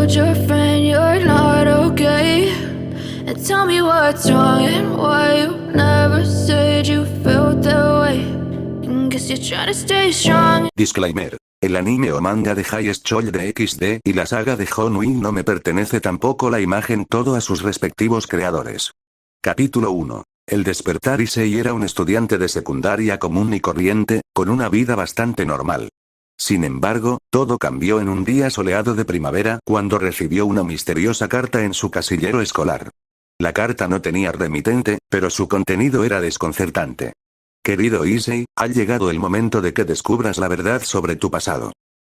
told your friend you're not okay, and tell me what's wrong and why you never said you felt that way. And guess you're trying to stay strong. Disclaimer. El anime o manga de Highest Choice de XD y la saga de John Wick no me pertenece tampoco la imagen todo a sus respectivos creadores. Capítulo 1. El despertar. Issei era un estudiante de secundaria común y corriente, con una vida bastante normal. Sin embargo, todo cambió en un día soleado de primavera cuando recibió una misteriosa carta en su casillero escolar. La carta no tenía remitente, pero su contenido era desconcertante. Querido Issei, ha llegado el momento de que descubras la verdad sobre tu pasado.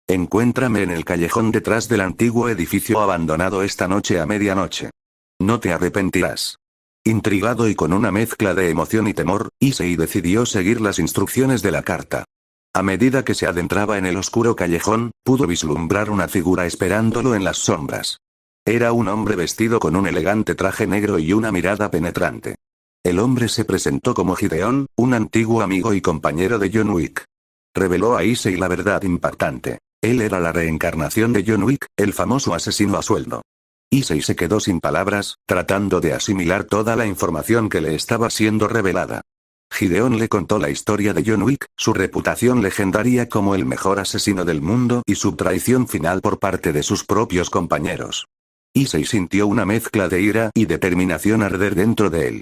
Encuéntrame en el callejón detrás del antiguo edificio abandonado esta noche a medianoche. No te arrepentirás. Intrigado y con una mezcla de emoción y temor, Issei decidió seguir las instrucciones de la carta. A medida que se adentraba en el oscuro callejón, pudo vislumbrar una figura esperándolo en las sombras. Era un hombre vestido con un elegante traje negro y una mirada penetrante. El hombre se presentó como Gideon, un antiguo amigo y compañero de John Wick. Reveló a Issei la verdad impactante. Él era la reencarnación de John Wick, el famoso asesino a sueldo. Issei se quedó sin palabras, tratando de asimilar toda la información que le estaba siendo revelada. Gideon le contó la historia de John Wick, su reputación legendaria como el mejor asesino del mundo y su traición final por parte de sus propios compañeros. Issei sintió una mezcla de ira y determinación arder dentro de él.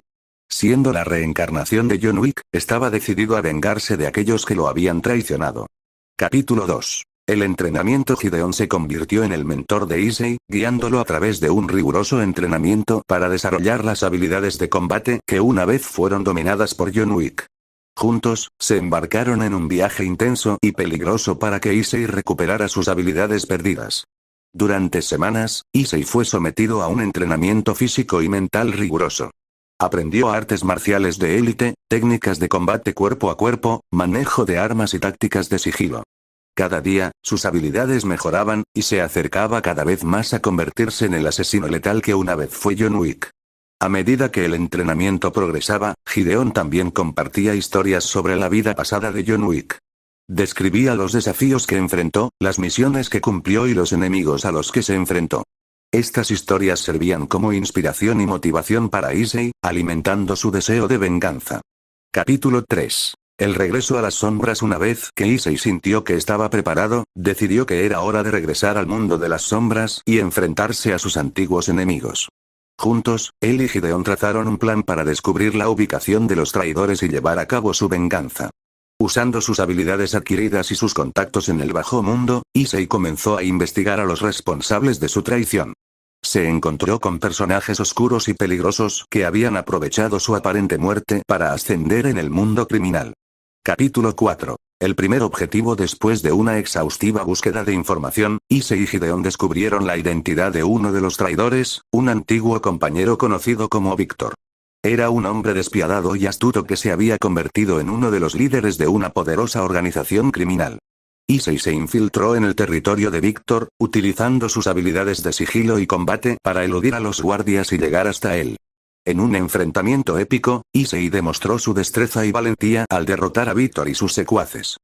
Siendo la reencarnación de John Wick, estaba decidido a vengarse de aquellos que lo habían traicionado. Capítulo 2. El entrenamiento. Gideon se convirtió en el mentor de Issei, guiándolo a través de un riguroso entrenamiento para desarrollar las habilidades de combate que una vez fueron dominadas por John Wick. Juntos, se embarcaron en un viaje intenso y peligroso para que Issei recuperara sus habilidades perdidas. Durante semanas, Issei fue sometido a un entrenamiento físico y mental riguroso. Aprendió artes marciales de élite, técnicas de combate cuerpo a cuerpo, manejo de armas y tácticas de sigilo. Cada día, sus habilidades mejoraban, y se acercaba cada vez más a convertirse en el asesino letal que una vez fue John Wick. A medida que el entrenamiento progresaba, Gideon también compartía historias sobre la vida pasada de John Wick. Describía los desafíos que enfrentó, las misiones que cumplió y los enemigos a los que se enfrentó. Estas historias servían como inspiración y motivación para Issei, alimentando su deseo de venganza. Capítulo 3. El regreso a las sombras. Una vez que Issei sintió que estaba preparado, decidió que era hora de regresar al mundo de las sombras y enfrentarse a sus antiguos enemigos. Juntos, él y Gideon trazaron un plan para descubrir la ubicación de los traidores y llevar a cabo su venganza. Usando sus habilidades adquiridas y sus contactos en el bajo mundo, Issei comenzó a investigar a los responsables de su traición. Se encontró con personajes oscuros y peligrosos que habían aprovechado su aparente muerte para ascender en el mundo criminal. Capítulo 4. El primer objetivo. Después de una exhaustiva búsqueda de información, Issei y Gideon descubrieron la identidad de uno de los traidores, un antiguo compañero conocido como Víctor. Era un hombre despiadado y astuto que se había convertido en uno de los líderes de una poderosa organización criminal. Issei se infiltró en el territorio de Víctor, utilizando sus habilidades de sigilo y combate para eludir a los guardias y llegar hasta él. En un enfrentamiento épico, Issei demostró su destreza y valentía al derrotar a Víctor y sus secuaces.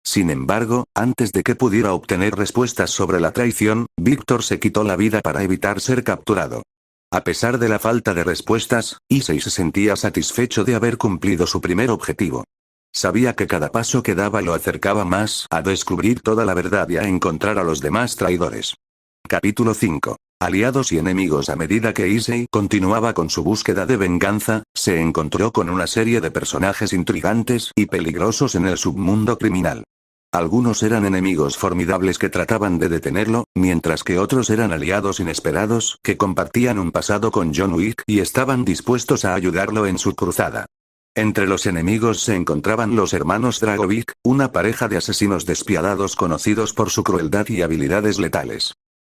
Sin embargo, antes de que pudiera obtener respuestas sobre la traición, Víctor se quitó la vida para evitar ser capturado. A pesar de la falta de respuestas, Issei se sentía satisfecho de haber cumplido su primer objetivo. Sabía que cada paso que daba lo acercaba más a descubrir toda la verdad y a encontrar a los demás traidores. Capítulo 5. Aliados y enemigos. A medida que Issei continuaba con su búsqueda de venganza, se encontró con una serie de personajes intrigantes y peligrosos en el submundo criminal. Algunos eran enemigos formidables que trataban de detenerlo, mientras que otros eran aliados inesperados que compartían un pasado con John Wick y estaban dispuestos a ayudarlo en su cruzada. Entre los enemigos se encontraban los hermanos Dragovic, una pareja de asesinos despiadados conocidos por su crueldad y habilidades letales.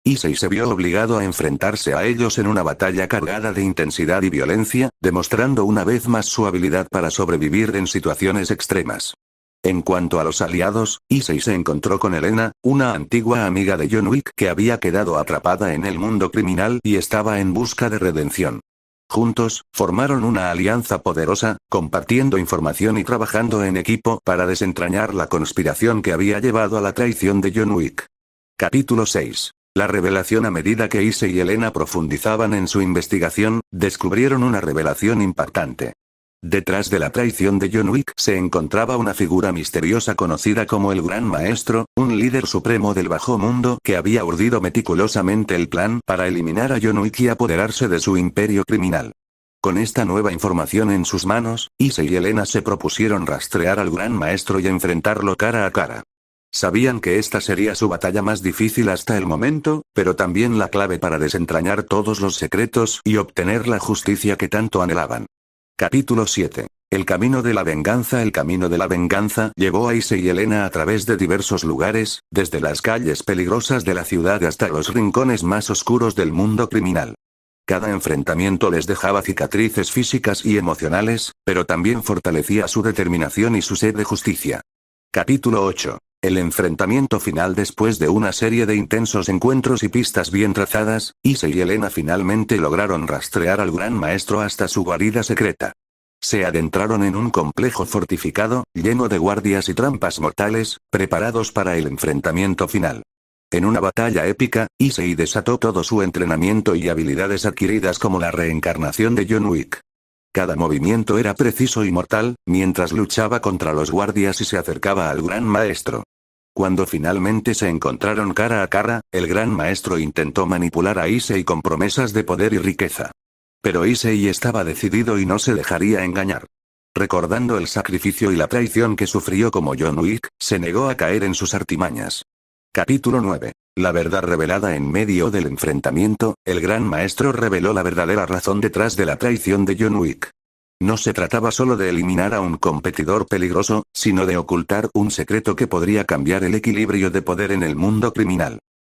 Issei se vio obligado a enfrentarse a ellos en una batalla cargada de intensidad y violencia, demostrando una vez más su habilidad para sobrevivir en situaciones extremas. En cuanto a los aliados, Issei se encontró con Elena, una antigua amiga de John Wick que había quedado atrapada en el mundo criminal y estaba en busca de redención. Juntos, formaron una alianza poderosa, compartiendo información y trabajando en equipo para desentrañar la conspiración que había llevado a la traición de John Wick. Capítulo 6. La revelación. A medida que Issei y Elena profundizaban en su investigación, descubrieron una revelación impactante. Detrás de la traición de John Wick se encontraba una figura misteriosa conocida como el Gran Maestro, un líder supremo del bajo mundo que había urdido meticulosamente el plan para eliminar a John Wick y apoderarse de su imperio criminal. Con esta nueva información en sus manos, Issei y Elena se propusieron rastrear al Gran Maestro y enfrentarlo cara a cara. Sabían que esta sería su batalla más difícil hasta el momento, pero también la clave para desentrañar todos los secretos y obtener la justicia que tanto anhelaban. Capítulo 7. El camino de la venganza. El camino de la venganza llevó a Issei y Elena a través de diversos lugares, desde las calles peligrosas de la ciudad hasta los rincones más oscuros del mundo criminal. Cada enfrentamiento les dejaba cicatrices físicas y emocionales, pero también fortalecía su determinación y su sed de justicia. Capítulo 8. El enfrentamiento final. Después de una serie de intensos encuentros y pistas bien trazadas, Issei y Elena finalmente lograron rastrear al Gran Maestro hasta su guarida secreta. Se adentraron en un complejo fortificado, lleno de guardias y trampas mortales, preparados para el enfrentamiento final. En una batalla épica, Issei desató todo su entrenamiento y habilidades adquiridas como la reencarnación de John Wick. Cada movimiento era preciso y mortal, mientras luchaba contra los guardias y se acercaba al Gran Maestro. Cuando finalmente se encontraron cara a cara, el Gran Maestro intentó manipular a Issei con promesas de poder y riqueza. Pero Issei estaba decidido y no se dejaría engañar. Recordando el sacrificio y la traición que sufrió como John Wick, se negó a caer en sus artimañas. Capítulo 9. La verdad revelada. En medio del enfrentamiento, el Gran Maestro reveló la verdadera razón detrás de la traición de John Wick. No se trataba solo de eliminar a un competidor peligroso, sino de ocultar un secreto que podría cambiar el equilibrio de poder en el mundo criminal.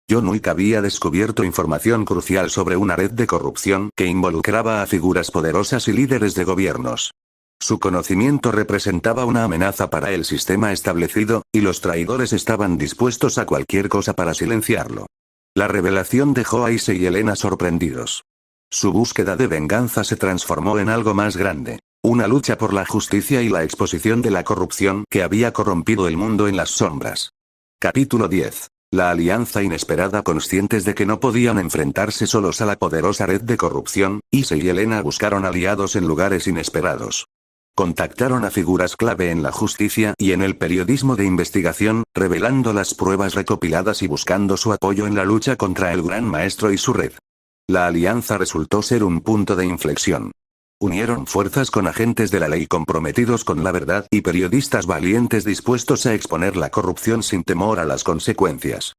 John Wick había descubierto información crucial sobre una red de corrupción que involucraba a figuras poderosas y líderes de gobiernos. Su conocimiento representaba una amenaza para el sistema establecido, y los traidores estaban dispuestos a cualquier cosa para silenciarlo. La revelación dejó a Issei y Elena sorprendidos. Su búsqueda de venganza se transformó en algo más grande. Una lucha por la justicia y la exposición de la corrupción que había corrompido el mundo en las sombras. Capítulo 10. La alianza inesperada. Conscientes de que no podían enfrentarse solos a la poderosa red de corrupción, Issei y Elena buscaron aliados en lugares inesperados. Contactaron a figuras clave en la justicia y en el periodismo de investigación, revelando las pruebas recopiladas y buscando su apoyo en la lucha contra el Gran Maestro y su red. La alianza resultó ser un punto de inflexión. Unieron fuerzas con agentes de la ley comprometidos con la verdad y periodistas valientes dispuestos a exponer la corrupción sin temor a las consecuencias.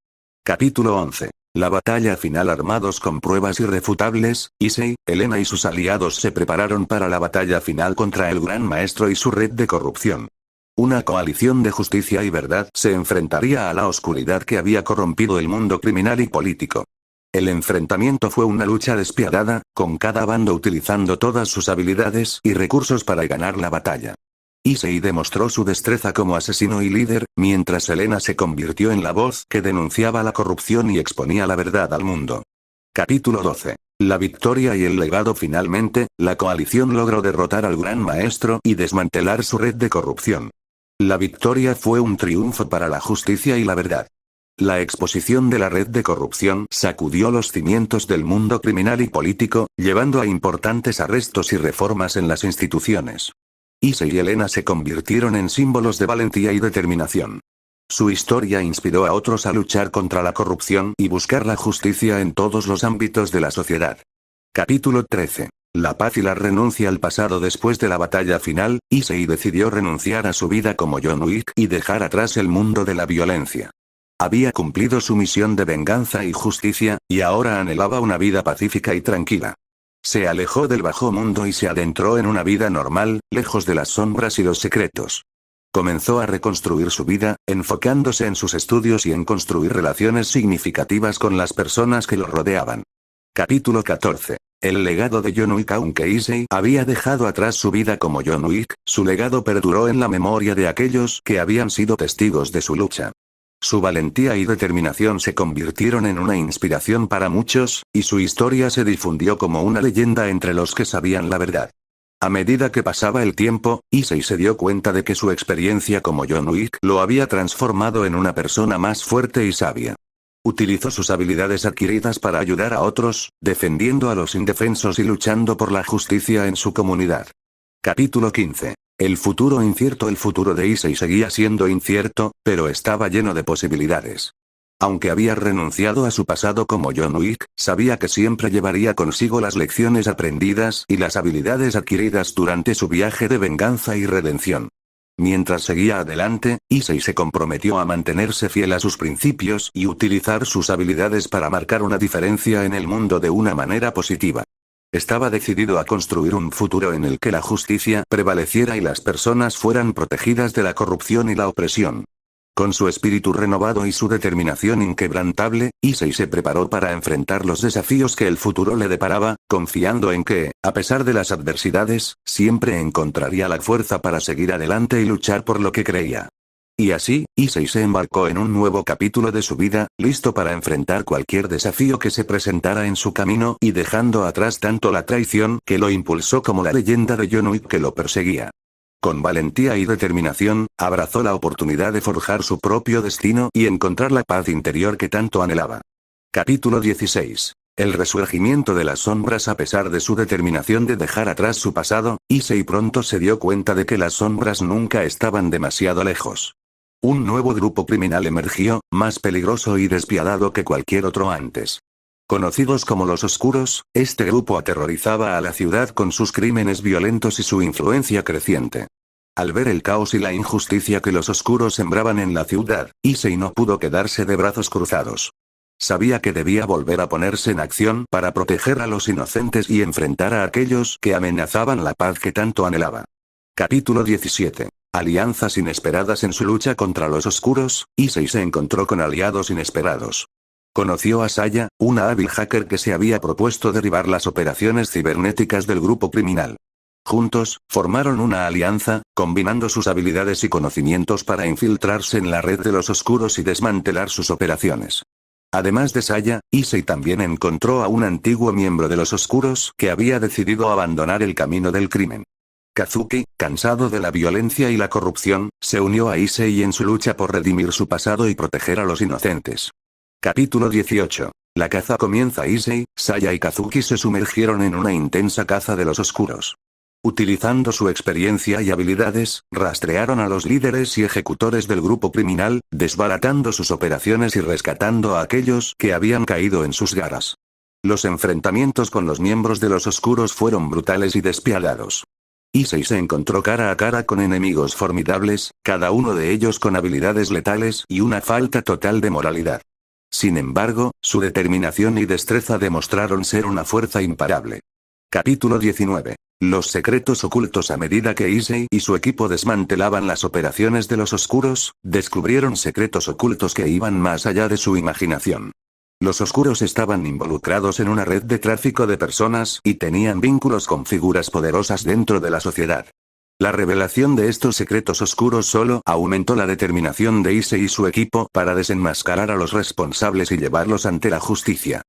Capítulo 11. La batalla final. Armados con pruebas irrefutables, Issei, Elena y sus aliados se prepararon para la batalla final contra el Gran Maestro y su red de corrupción. Una coalición de justicia y verdad se enfrentaría a la oscuridad que había corrompido el mundo criminal y político. El enfrentamiento fue una lucha despiadada, con cada bando utilizando todas sus habilidades y recursos para ganar la batalla. Issei demostró su destreza como asesino y líder, mientras Elena se convirtió en la voz que denunciaba la corrupción y exponía la verdad al mundo. Capítulo 12. La victoria y el legado. Finalmente, la coalición logró derrotar al Gran Maestro y desmantelar su red de corrupción. La victoria fue un triunfo para la justicia y la verdad. La exposición de la red de corrupción sacudió los cimientos del mundo criminal y político, llevando a importantes arrestos y reformas en las instituciones. Issei y Elena se convirtieron en símbolos de valentía y determinación. Su historia inspiró a otros a luchar contra la corrupción y buscar la justicia en todos los ámbitos de la sociedad. Capítulo 13. La paz y la renuncia al pasado. Después de la batalla final, Issei decidió renunciar a su vida como John Wick y dejar atrás el mundo de la violencia. Había cumplido su misión de venganza y justicia, y ahora anhelaba una vida pacífica y tranquila. Se alejó del bajo mundo y se adentró en una vida normal, lejos de las sombras y los secretos. Comenzó a reconstruir su vida, enfocándose en sus estudios y en construir relaciones significativas con las personas que lo rodeaban. Capítulo 14. El legado de John Wick. Aunque Issei había dejado atrás su vida como John Wick, su legado perduró en la memoria de aquellos que habían sido testigos de su lucha. Su valentía y determinación se convirtieron en una inspiración para muchos, y su historia se difundió como una leyenda entre los que sabían la verdad. A medida que pasaba el tiempo, Issei se dio cuenta de que su experiencia como John Wick lo había transformado en una persona más fuerte y sabia. Utilizó sus habilidades adquiridas para ayudar a otros, defendiendo a los indefensos y luchando por la justicia en su comunidad. Capítulo 15. El futuro incierto. El futuro de Issei seguía siendo incierto, pero estaba lleno de posibilidades. Aunque había renunciado a su pasado como John Wick, sabía que siempre llevaría consigo las lecciones aprendidas y las habilidades adquiridas durante su viaje de venganza y redención. Mientras seguía adelante, Issei se comprometió a mantenerse fiel a sus principios y utilizar sus habilidades para marcar una diferencia en el mundo de una manera positiva. Estaba decidido a construir un futuro en el que la justicia prevaleciera y las personas fueran protegidas de la corrupción y la opresión. Con su espíritu renovado y su determinación inquebrantable, Issei se preparó para enfrentar los desafíos que el futuro le deparaba, confiando en que, a pesar de las adversidades, siempre encontraría la fuerza para seguir adelante y luchar por lo que creía. Y así, Issei se embarcó en un nuevo capítulo de su vida, listo para enfrentar cualquier desafío que se presentara en su camino y dejando atrás tanto la traición que lo impulsó como la leyenda de John Wick que lo perseguía. Con valentía y determinación, abrazó la oportunidad de forjar su propio destino y encontrar la paz interior que tanto anhelaba. Capítulo 16. El resurgimiento de las sombras. A pesar de su determinación de dejar atrás su pasado, Issei pronto se dio cuenta de que las sombras nunca estaban demasiado lejos. Un nuevo grupo criminal emergió, más peligroso y despiadado que cualquier otro antes. Conocidos como los Oscuros, este grupo aterrorizaba a la ciudad con sus crímenes violentos y su influencia creciente. Al ver el caos y la injusticia que los Oscuros sembraban en la ciudad, Issei no pudo quedarse de brazos cruzados. Sabía que debía volver a ponerse en acción para proteger a los inocentes y enfrentar a aquellos que amenazaban la paz que tanto anhelaba. Capítulo 17. Alianzas inesperadas. En su lucha contra los Oscuros, Issei se encontró con aliados inesperados. Conoció a Saya, una hábil hacker que se había propuesto derribar las operaciones cibernéticas del grupo criminal. Juntos, formaron una alianza, combinando sus habilidades y conocimientos para infiltrarse en la red de los Oscuros y desmantelar sus operaciones. Además de Saya, Issei también encontró a un antiguo miembro de los Oscuros que había decidido abandonar el camino del crimen. Kazuki, cansado de la violencia y la corrupción, se unió a Issei en su lucha por redimir su pasado y proteger a los inocentes. Capítulo 18. La caza comienza. Issei, Saya y Kazuki se sumergieron en una intensa caza de los Oscuros. Utilizando su experiencia y habilidades, rastrearon a los líderes y ejecutores del grupo criminal, desbaratando sus operaciones y rescatando a aquellos que habían caído en sus garras. Los enfrentamientos con los miembros de los Oscuros fueron brutales y despiadados. Issei se encontró cara a cara con enemigos formidables, cada uno de ellos con habilidades letales y una falta total de moralidad. Sin embargo, su determinación y destreza demostraron ser una fuerza imparable. Capítulo 19. Los secretos ocultos. A medida que Issei y su equipo desmantelaban las operaciones de los Oscuros, descubrieron secretos ocultos que iban más allá de su imaginación. Los Oscuros estaban involucrados en una red de tráfico de personas y tenían vínculos con figuras poderosas dentro de la sociedad. La revelación de estos secretos oscuros solo aumentó la determinación de Issei y su equipo para desenmascarar a los responsables y llevarlos ante la justicia.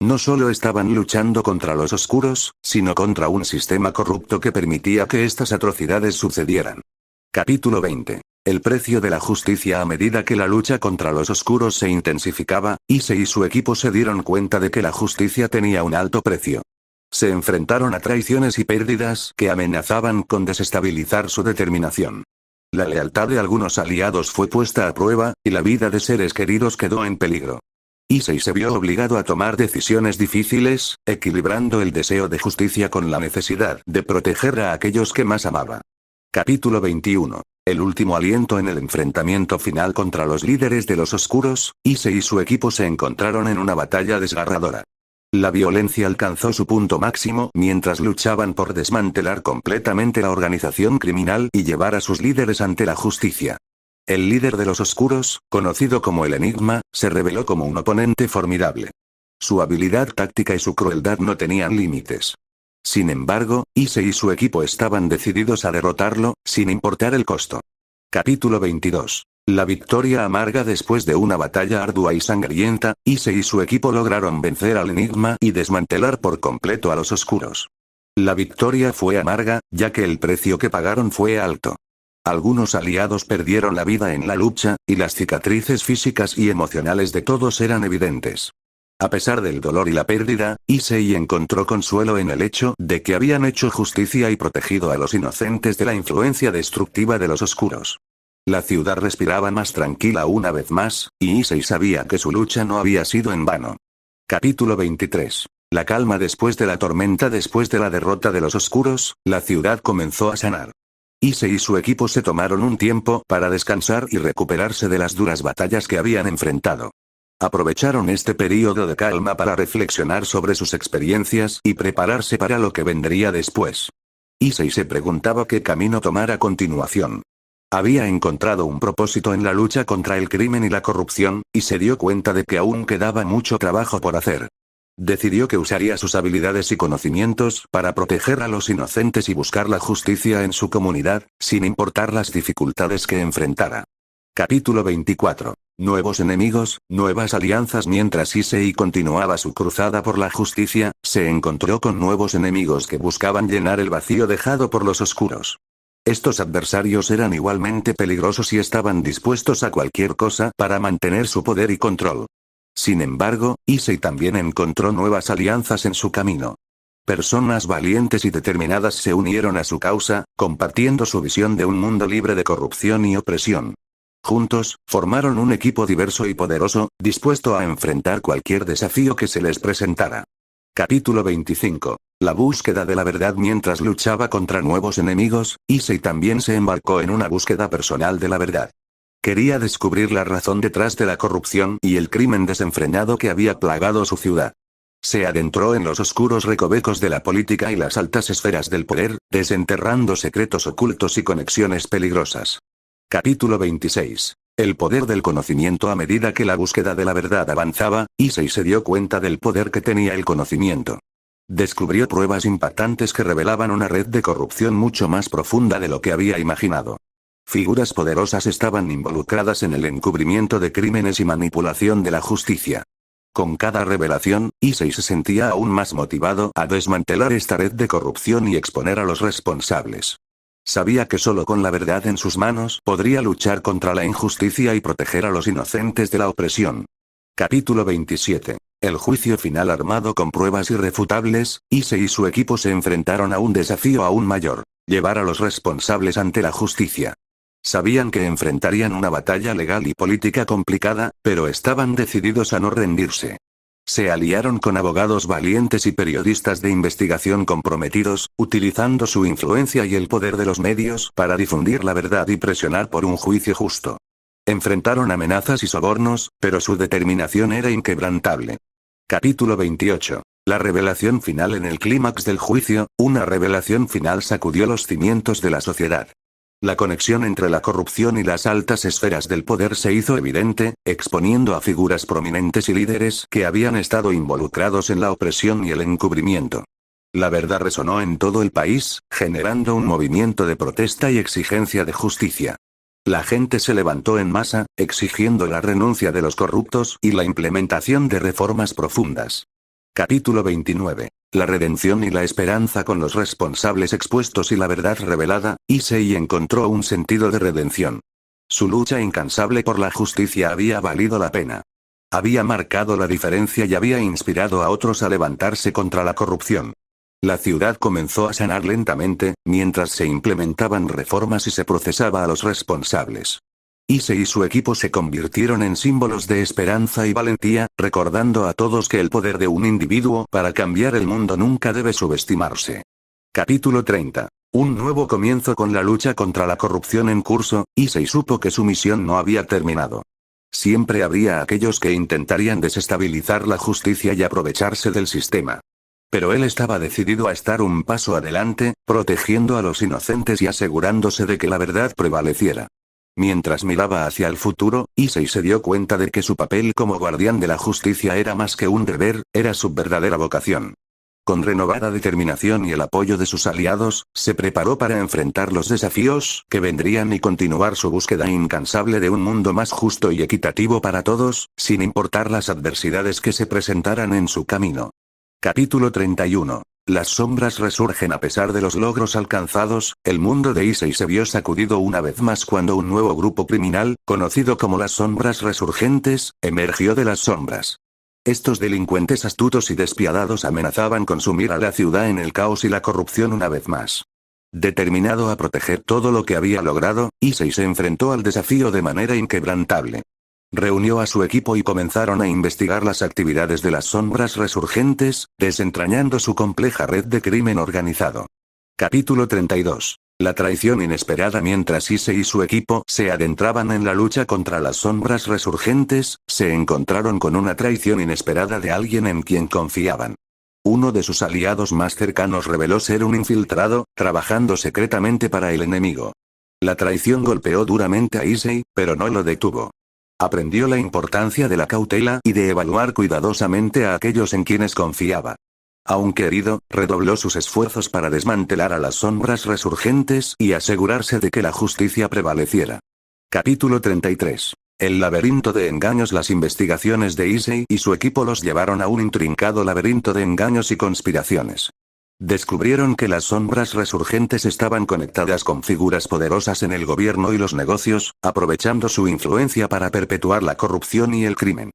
No solo estaban luchando contra los Oscuros, sino contra un sistema corrupto que permitía que estas atrocidades sucedieran. Capítulo 20. El precio de la justicia. A medida que la lucha contra los Oscuros se intensificaba, Issei y su equipo se dieron cuenta de que la justicia tenía un alto precio. Se enfrentaron a traiciones y pérdidas que amenazaban con desestabilizar su determinación. La lealtad de algunos aliados fue puesta a prueba, y la vida de seres queridos quedó en peligro. Issei se vio obligado a tomar decisiones difíciles, equilibrando el deseo de justicia con la necesidad de proteger a aquellos que más amaba. Capítulo 21. El último aliento. En el enfrentamiento final contra los líderes de los Oscuros, Issei y su equipo se encontraron en una batalla desgarradora. La violencia alcanzó su punto máximo mientras luchaban por desmantelar completamente la organización criminal y llevar a sus líderes ante la justicia. El líder de los Oscuros, conocido como el Enigma, se reveló como un oponente formidable. Su habilidad táctica y su crueldad no tenían límites. Sin embargo, Issei y su equipo estaban decididos a derrotarlo, sin importar el costo. Capítulo 22. La victoria amarga. Después de una batalla ardua y sangrienta, Issei y su equipo lograron vencer al Enigma y desmantelar por completo a los Oscuros. La victoria fue amarga, ya que el precio que pagaron fue alto. Algunos aliados perdieron la vida en la lucha, y las cicatrices físicas y emocionales de todos eran evidentes. A pesar del dolor y la pérdida, Issei encontró consuelo en el hecho de que habían hecho justicia y protegido a los inocentes de la influencia destructiva de los oscuros. La ciudad respiraba más tranquila una vez más, y Issei sabía que su lucha no había sido en vano. Capítulo 23. La calma después de la tormenta. Después de la derrota de los oscuros, la ciudad comenzó a sanar. Issei y su equipo se tomaron un tiempo para descansar y recuperarse de las duras batallas que habían enfrentado. Aprovecharon este período de calma para reflexionar sobre sus experiencias y prepararse para lo que vendría después. Issei se preguntaba qué camino tomar a continuación. Había encontrado un propósito en la lucha contra el crimen y la corrupción, y se dio cuenta de que aún quedaba mucho trabajo por hacer. Decidió que usaría sus habilidades y conocimientos para proteger a los inocentes y buscar la justicia en su comunidad, sin importar las dificultades que enfrentara. Capítulo 24. Nuevos enemigos, nuevas alianzas. Mientras Issei continuaba su cruzada por la justicia, se encontró con nuevos enemigos que buscaban llenar el vacío dejado por los oscuros. Estos adversarios eran igualmente peligrosos y estaban dispuestos a cualquier cosa para mantener su poder y control. Sin embargo, Issei también encontró nuevas alianzas en su camino. Personas valientes y determinadas se unieron a su causa, compartiendo su visión de un mundo libre de corrupción y opresión. Juntos, formaron un equipo diverso y poderoso, dispuesto a enfrentar cualquier desafío que se les presentara. Capítulo 25. La búsqueda de la verdad. Mientras luchaba contra nuevos enemigos, Issei también se embarcó en una búsqueda personal de la verdad. Quería descubrir la razón detrás de la corrupción y el crimen desenfrenado que había plagado su ciudad. Se adentró en los oscuros recovecos de la política y las altas esferas del poder, desenterrando secretos ocultos y conexiones peligrosas. Capítulo 26. El poder del conocimiento. A medida que la búsqueda de la verdad avanzaba, Issei se dio cuenta del poder que tenía el conocimiento. Descubrió pruebas impactantes que revelaban una red de corrupción mucho más profunda de lo que había imaginado. Figuras poderosas estaban involucradas en el encubrimiento de crímenes y manipulación de la justicia. Con cada revelación, Issei se sentía aún más motivado a desmantelar esta red de corrupción y exponer a los responsables. Sabía que solo con la verdad en sus manos podría luchar contra la injusticia y proteger a los inocentes de la opresión. Capítulo 27. El juicio final. Armado con pruebas irrefutables, Issei y su equipo se enfrentaron a un desafío aún mayor: llevar a los responsables ante la justicia. Sabían que enfrentarían una batalla legal y política complicada, pero estaban decididos a no rendirse. Se aliaron con abogados valientes y periodistas de investigación comprometidos, utilizando su influencia y el poder de los medios para difundir la verdad y presionar por un juicio justo. Enfrentaron amenazas y sobornos, pero su determinación era inquebrantable. Capítulo 28. La revelación final. En el clímax del juicio, una revelación final sacudió los cimientos de la sociedad. La conexión entre la corrupción y las altas esferas del poder se hizo evidente, exponiendo a figuras prominentes y líderes que habían estado involucrados en la opresión y el encubrimiento. La verdad resonó en todo el país, generando un movimiento de protesta y exigencia de justicia. La gente se levantó en masa, exigiendo la renuncia de los corruptos y la implementación de reformas profundas. Capítulo 29. La redención y la esperanza. Con los responsables expuestos y la verdad revelada, Issei encontró un sentido de redención. Su lucha incansable por la justicia había valido la pena. Había marcado la diferencia y había inspirado a otros a levantarse contra la corrupción. La ciudad comenzó a sanar lentamente, mientras se implementaban reformas y se procesaba a los responsables. Issei y su equipo se convirtieron en símbolos de esperanza y valentía, recordando a todos que el poder de un individuo para cambiar el mundo nunca debe subestimarse. Capítulo 30. Un nuevo comienzo. Con la lucha contra la corrupción en curso, Issei supo que su misión no había terminado. Siempre habría aquellos que intentarían desestabilizar la justicia y aprovecharse del sistema. Pero él estaba decidido a estar un paso adelante, protegiendo a los inocentes y asegurándose de que la verdad prevaleciera. Mientras miraba hacia el futuro, Issei se dio cuenta de que su papel como guardián de la justicia era más que un deber, era su verdadera vocación. Con renovada determinación y el apoyo de sus aliados, se preparó para enfrentar los desafíos que vendrían y continuar su búsqueda incansable de un mundo más justo y equitativo para todos, sin importar las adversidades que se presentaran en su camino. Capítulo 31. Las sombras resurgen a pesar de los logros alcanzados. El mundo de Issei se vio sacudido una vez más cuando un nuevo grupo criminal, conocido como las sombras resurgentes, emergió de las sombras. Estos delincuentes astutos y despiadados amenazaban con sumir a la ciudad en el caos y la corrupción una vez más. Determinado a proteger todo lo que había logrado, Issei se enfrentó al desafío de manera inquebrantable. Reunió a su equipo y comenzaron a investigar las actividades de las sombras resurgentes, desentrañando su compleja red de crimen organizado. Capítulo 32. La traición inesperada. Mientras Issei y su equipo se adentraban en la lucha contra las sombras resurgentes, se encontraron con una traición inesperada de alguien en quien confiaban. Uno de sus aliados más cercanos reveló ser un infiltrado, trabajando secretamente para el enemigo. La traición golpeó duramente a Issei, pero no lo detuvo. Aprendió la importancia de la cautela y de evaluar cuidadosamente a aquellos en quienes confiaba. Aunque herido, redobló sus esfuerzos para desmantelar a las sombras resurgentes y asegurarse de que la justicia prevaleciera. Capítulo 33. El laberinto de engaños. Las investigaciones de Issei y su equipo los llevaron a un intrincado laberinto de engaños y conspiraciones. Descubrieron que las sombras resurgentes estaban conectadas con figuras poderosas en el gobierno y los negocios, aprovechando su influencia para perpetuar la corrupción y el crimen.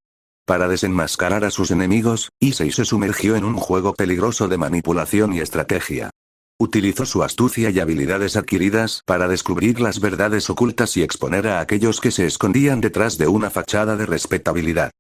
Para desenmascarar a sus enemigos, Issei se sumergió en un juego peligroso de manipulación y estrategia. Utilizó su astucia y habilidades adquiridas para descubrir las verdades ocultas y exponer a aquellos que se escondían detrás de una fachada de respetabilidad.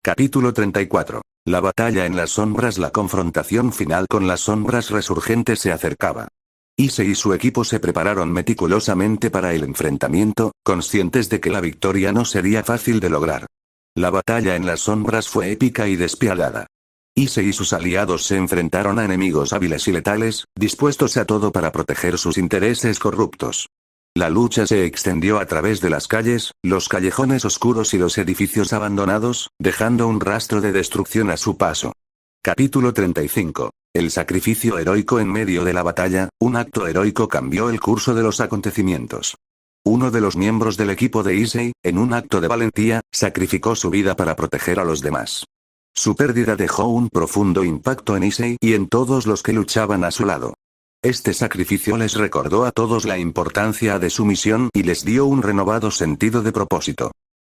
Capítulo 34. La batalla en las sombras. La confrontación final con las sombras resurgentes se acercaba. Issei y su equipo se prepararon meticulosamente para el enfrentamiento, conscientes de que la victoria no sería fácil de lograr. La batalla en las sombras fue épica y despiadada. Issei y sus aliados se enfrentaron a enemigos hábiles y letales, dispuestos a todo para proteger sus intereses corruptos. La lucha se extendió a través de las calles, los callejones oscuros y los edificios abandonados, dejando un rastro de destrucción a su paso. Capítulo 35. El sacrificio heroico. En medio de la batalla, un acto heroico cambió el curso de los acontecimientos. Uno de los miembros del equipo de Issei, en un acto de valentía, sacrificó su vida para proteger a los demás. Su pérdida dejó un profundo impacto en Issei y en todos los que luchaban a su lado. Este sacrificio les recordó a todos la importancia de su misión y les dio un renovado sentido de propósito.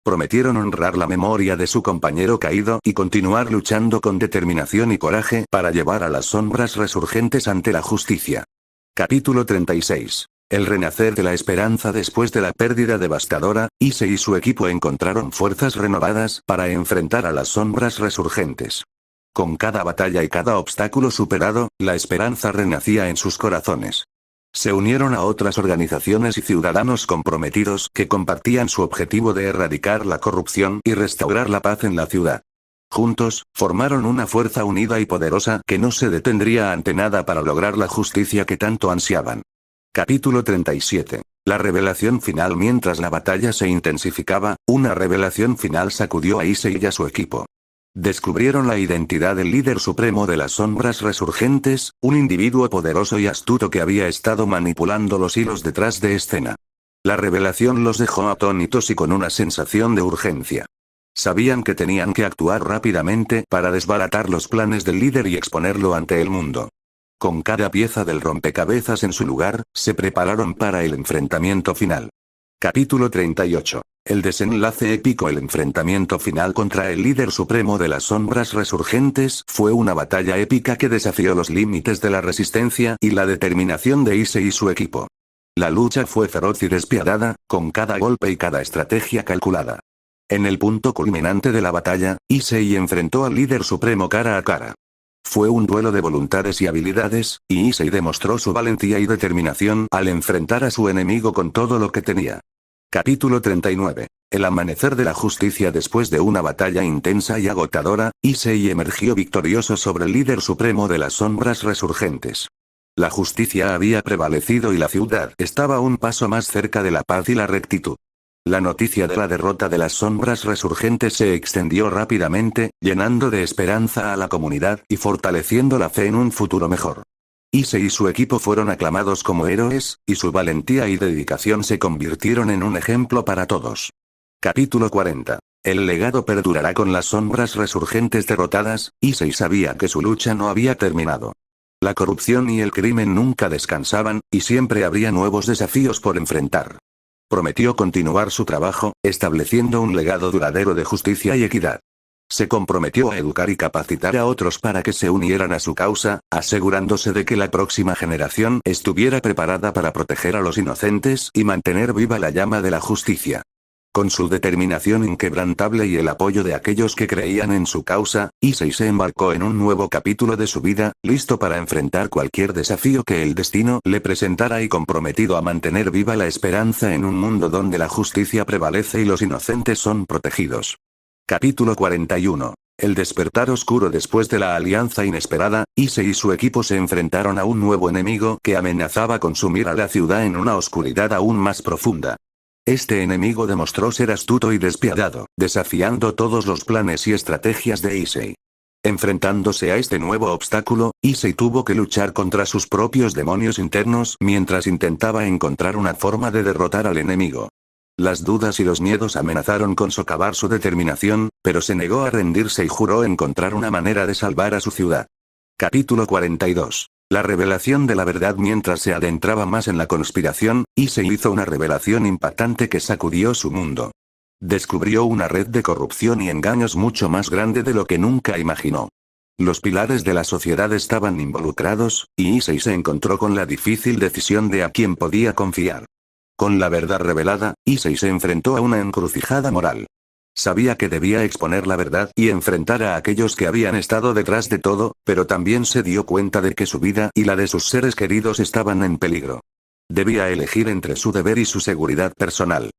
Prometieron honrar la memoria de su compañero caído y continuar luchando con determinación y coraje para llevar a las sombras resurgentes ante la justicia. Capítulo 36. El renacer de la esperanza. Después de la pérdida devastadora, Issei y su equipo encontraron fuerzas renovadas para enfrentar a las sombras resurgentes. Con cada batalla y cada obstáculo superado, la esperanza renacía en sus corazones. Se unieron a otras organizaciones y ciudadanos comprometidos que compartían su objetivo de erradicar la corrupción y restaurar la paz en la ciudad. Juntos, formaron una fuerza unida y poderosa que no se detendría ante nada para lograr la justicia que tanto ansiaban. Capítulo 37. La revelación final. Mientras la batalla se intensificaba, una revelación final sacudió a Issei y a su equipo. Descubrieron la identidad del líder supremo de las sombras resurgentes, un individuo poderoso y astuto que había estado manipulando los hilos detrás de escena. La revelación los dejó atónitos y con una sensación de urgencia. Sabían que tenían que actuar rápidamente para desbaratar los planes del líder y exponerlo ante el mundo. Con cada pieza del rompecabezas en su lugar, se prepararon para el enfrentamiento final. Capítulo 38. El desenlace épico. El enfrentamiento final contra el líder supremo de las sombras resurgentes fue una batalla épica que desafió los límites de la resistencia y la determinación de Issei y su equipo. La lucha fue feroz y despiadada, con cada golpe y cada estrategia calculada. En el punto culminante de la batalla, Issei enfrentó al líder supremo cara a cara. Fue un duelo de voluntades y habilidades, y Issei demostró su valentía y determinación al enfrentar a su enemigo con todo lo que tenía. Capítulo 39. El amanecer de la justicia. Después de una batalla intensa y agotadora, Issei emergió victorioso sobre el líder supremo de las sombras resurgentes. La justicia había prevalecido y la ciudad estaba un paso más cerca de la paz y la rectitud. La noticia de la derrota de las sombras resurgentes se extendió rápidamente, llenando de esperanza a la comunidad y fortaleciendo la fe en un futuro mejor. Issei y su equipo fueron aclamados como héroes, y su valentía y dedicación se convirtieron en un ejemplo para todos. Capítulo 40. El legado perdurará. Con las sombras resurgentes derrotadas, Issei sabía que su lucha no había terminado. La corrupción y el crimen nunca descansaban, y siempre habría nuevos desafíos por enfrentar. Prometió continuar su trabajo, estableciendo un legado duradero de justicia y equidad. Se comprometió a educar y capacitar a otros para que se unieran a su causa, asegurándose de que la próxima generación estuviera preparada para proteger a los inocentes y mantener viva la llama de la justicia. Con su determinación inquebrantable y el apoyo de aquellos que creían en su causa, Issei se embarcó en un nuevo capítulo de su vida, listo para enfrentar cualquier desafío que el destino le presentara y comprometido a mantener viva la esperanza en un mundo donde la justicia prevalece y los inocentes son protegidos. Capítulo 41. El despertar oscuro. Después de la alianza inesperada, Issei y su equipo se enfrentaron a un nuevo enemigo que amenazaba con sumir a la ciudad en una oscuridad aún más profunda. Este enemigo demostró ser astuto y despiadado, desafiando todos los planes y estrategias de Issei. Enfrentándose a este nuevo obstáculo, Issei tuvo que luchar contra sus propios demonios internos mientras intentaba encontrar una forma de derrotar al enemigo. Las dudas y los miedos amenazaron con socavar su determinación, pero se negó a rendirse y juró encontrar una manera de salvar a su ciudad. Capítulo 42. La revelación de la verdad. Mientras se adentraba más en la conspiración, Issei hizo una revelación impactante que sacudió su mundo. Descubrió una red de corrupción y engaños mucho más grande de lo que nunca imaginó. Los pilares de la sociedad estaban involucrados, y Issei se encontró con la difícil decisión de a quién podía confiar. Con la verdad revelada, Issei se enfrentó a una encrucijada moral. Sabía que debía exponer la verdad y enfrentar a aquellos que habían estado detrás de todo, pero también se dio cuenta de que su vida y la de sus seres queridos estaban en peligro. Debía elegir entre su deber y su seguridad personal.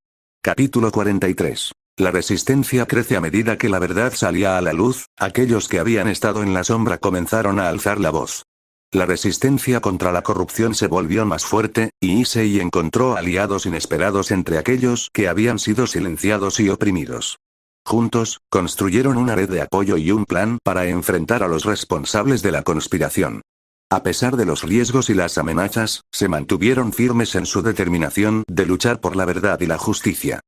Capítulo 43. La resistencia crece a medida que la verdad salía a la luz. Aquellos que habían estado en la sombra comenzaron a alzar la voz. La resistencia contra la corrupción se volvió más fuerte, y Issei encontró aliados inesperados entre aquellos que habían sido silenciados y oprimidos. Juntos, construyeron una red de apoyo y un plan para enfrentar a los responsables de la conspiración. A pesar de los riesgos y las amenazas, se mantuvieron firmes en su determinación de luchar por la verdad y la justicia.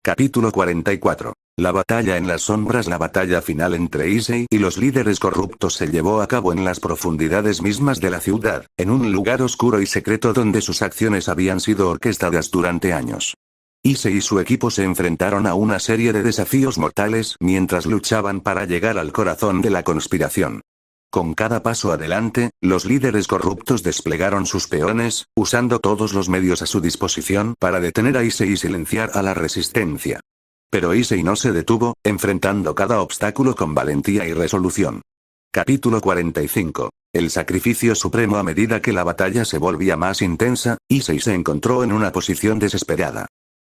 Capítulo 44. La batalla en las sombras. La batalla final entre Issei y los líderes corruptos se llevó a cabo en las profundidades mismas de la ciudad, en un lugar oscuro y secreto donde sus acciones habían sido orquestadas durante años. Issei y su equipo se enfrentaron a una serie de desafíos mortales mientras luchaban para llegar al corazón de la conspiración. Con cada paso adelante, los líderes corruptos desplegaron sus peones, usando todos los medios a su disposición para detener a Issei y silenciar a la resistencia. Pero Issei no se detuvo, enfrentando cada obstáculo con valentía y resolución. Capítulo 45. El sacrificio supremo. A medida que la batalla se volvía más intensa, Issei se encontró en una posición desesperada.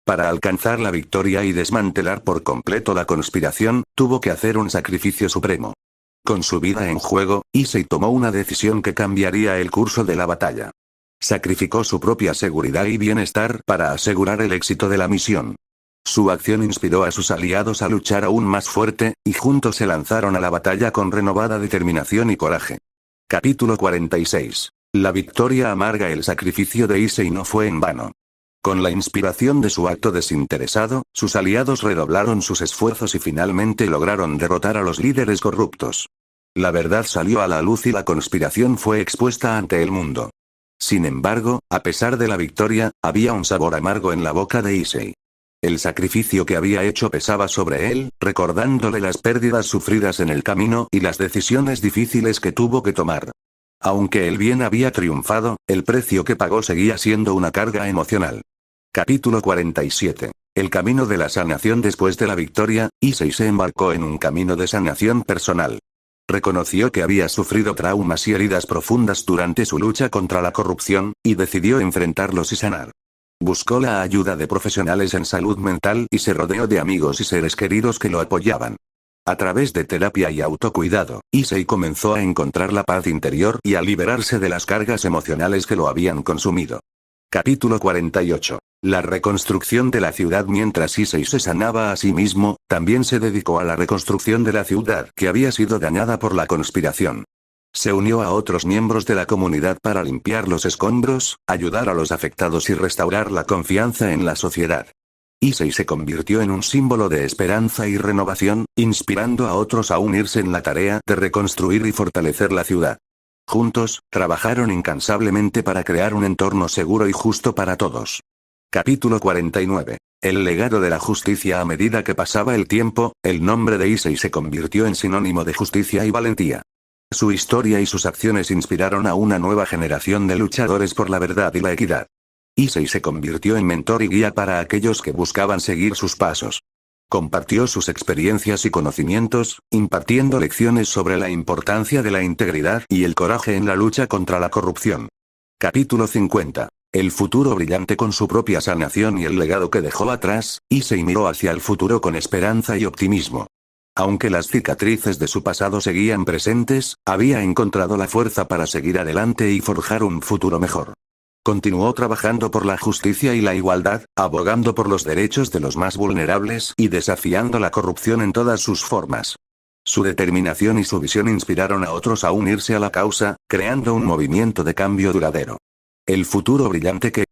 Para alcanzar la victoria y desmantelar por completo la conspiración, tuvo que hacer un sacrificio supremo. Con su vida en juego, Issei tomó una decisión que cambiaría el curso de la batalla. Sacrificó su propia seguridad y bienestar para asegurar el éxito de la misión. Su acción inspiró a sus aliados a luchar aún más fuerte, y juntos se lanzaron a la batalla con renovada determinación y coraje. Capítulo 46. La victoria amarga. El sacrificio de Issei no fue en vano. Con la inspiración de su acto desinteresado, sus aliados redoblaron sus esfuerzos y finalmente lograron derrotar a los líderes corruptos. La verdad salió a la luz y la conspiración fue expuesta ante el mundo. Sin embargo, a pesar de la victoria, había un sabor amargo en la boca de Issei. El sacrificio que había hecho pesaba sobre él, recordándole las pérdidas sufridas en el camino y las decisiones difíciles que tuvo que tomar. Aunque el bien había triunfado, el precio que pagó seguía siendo una carga emocional. Capítulo 47. El camino de la sanación. Después de la victoria, Issei se embarcó en un camino de sanación personal. Reconoció que había sufrido traumas y heridas profundas durante su lucha contra la corrupción, y decidió enfrentarlos y sanar. Buscó la ayuda de profesionales en salud mental y se rodeó de amigos y seres queridos que lo apoyaban. A través de terapia y autocuidado, Issei comenzó a encontrar la paz interior y a liberarse de las cargas emocionales que lo habían consumido. Capítulo 48. La reconstrucción de la ciudad. Mientras Issei se sanaba a sí mismo, también se dedicó a la reconstrucción de la ciudad que había sido dañada por la conspiración. Se unió a otros miembros de la comunidad para limpiar los escombros, ayudar a los afectados y restaurar la confianza en la sociedad. Issei se convirtió en un símbolo de esperanza y renovación, inspirando a otros a unirse en la tarea de reconstruir y fortalecer la ciudad. Juntos, trabajaron incansablemente para crear un entorno seguro y justo para todos. Capítulo 49. El legado de la justicia. A medida que pasaba el tiempo, el nombre de Issei se convirtió en sinónimo de justicia y valentía. Su historia y sus acciones inspiraron a una nueva generación de luchadores por la verdad y la equidad. Issei se convirtió en mentor y guía para aquellos que buscaban seguir sus pasos. Compartió sus experiencias y conocimientos, impartiendo lecciones sobre la importancia de la integridad y el coraje en la lucha contra la corrupción. Capítulo 50. El futuro brillante. Con su propia sanación y el legado que dejó atrás, Issei miró hacia el futuro con esperanza y optimismo. Aunque las cicatrices de su pasado seguían presentes, había encontrado la fuerza para seguir adelante y forjar un futuro mejor. Continuó trabajando por la justicia y la igualdad, abogando por los derechos de los más vulnerables y desafiando la corrupción en todas sus formas. Su determinación y su visión inspiraron a otros a unirse a la causa, creando un movimiento de cambio duradero. El futuro brillante que